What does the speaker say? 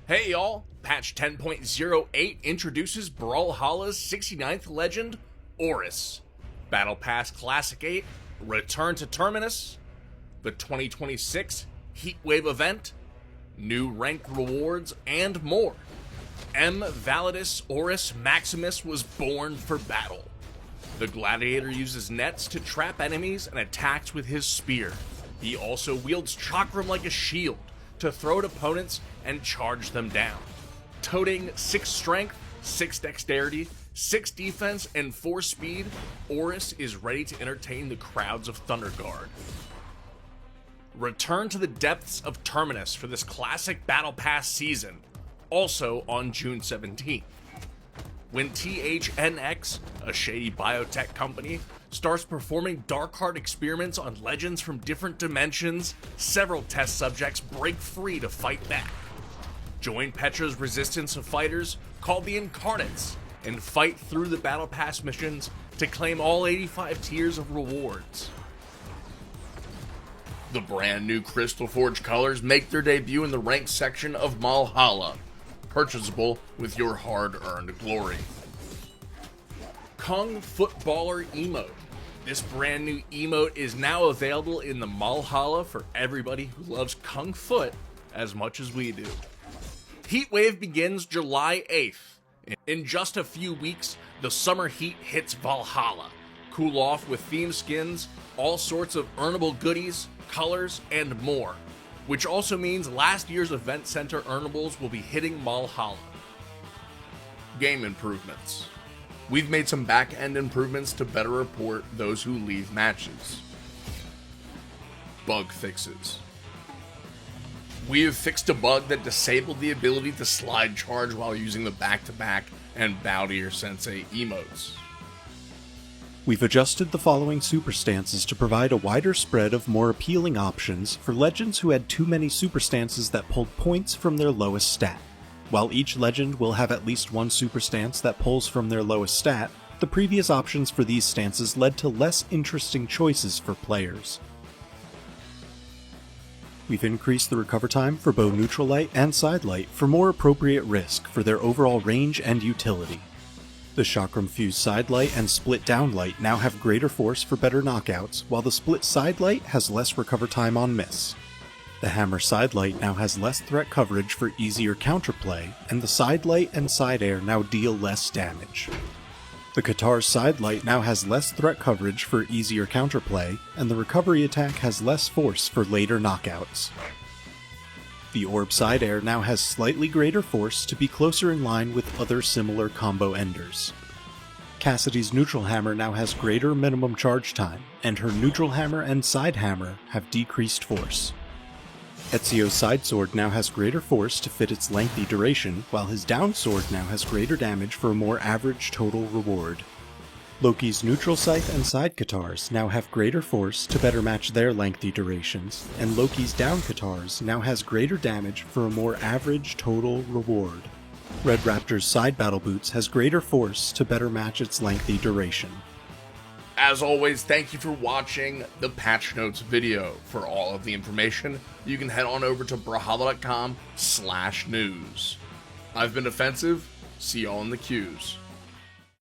Hey y'all, patch 10.08 introduces Brawlhalla's 69th legend, Horus, Battle Pass Classic 8, Return to Terminus, the 2026 Heatwave event, new ranked rewards, and more. M. Validus Horus Maximus was born for battle. The gladiator uses nets to trap enemies and attacks with his spear. He also wields chakram like a shield to throw at opponents and charge them down. Toting 6 strength, 6 dexterity, 6 defense, and 4 speed, Horus is ready to entertain the crowds of Thunderguard. Return to the depths of Terminus for this classic Battle Pass season, also on June 17th. When THNX, a shady biotech company, starts performing dark heart experiments on legends from different dimensions, several test subjects break free to fight back. Join Petra's resistance of fighters, called the Incarnates, and fight through the Battle Pass missions to claim all 85 tiers of rewards. The brand new Crystal Forge colors make their debut in the ranked section of Malhalla, purchasable with your hard-earned glory. Kung Footballer Emote. This brand new emote is now available in the Malhalla for everybody who loves Kung Foot as much as we do. Heatwave begins July 8th. In just a few weeks, the summer heat hits Valhalla. Cool off with theme skins, all sorts of earnable goodies, colors, and more. Which also means last year's Event Center earnables will be hitting Malhalla. Game improvements. We've made some back-end improvements to better report those who leave matches. Bug fixes. We have fixed a bug that disabled the ability to slide charge while using the back-to-back and bow to your sensei emotes. We've adjusted the following super stances to provide a wider spread of more appealing options for legends who had too many super stances that pulled points from their lowest stat. While each legend will have at least one super stance that pulls from their lowest stat, the previous options for these stances led to less interesting choices for players. We've increased the recover time for both neutral light and side light for more appropriate risk for their overall range and utility. The Chakram Fused Side Light and Split Down Light now have greater force for better knockouts, while the Split Side Light has less recover time on miss. The Hammer Side Light now has less threat coverage for easier counterplay, and the Side Light and Side Air now deal less damage. The Katar's Side Light now has less threat coverage for easier counterplay, and the Recovery Attack has less force for later knockouts. The Orb Side Air now has slightly greater force to be closer in line with other similar combo enders. Cassidy's Neutral Hammer now has greater minimum charge time, and her Neutral Hammer and Side Hammer have decreased force. Ezio's Side Sword now has greater force to fit its lengthy duration, while his Down Sword now has greater damage for a more average total reward. Loki's Neutral Scythe and Side Katars now have greater force to better match their lengthy durations, and Loki's Down Katars now has greater damage for a more average total reward. Red Raptor's Side Battle Boots has greater force to better match its lengthy duration. As always, thank you for watching the Patch Notes video. For all of the information, you can head on over to brawlhalla.com/news. I've been Offensive, see y'all in the queues.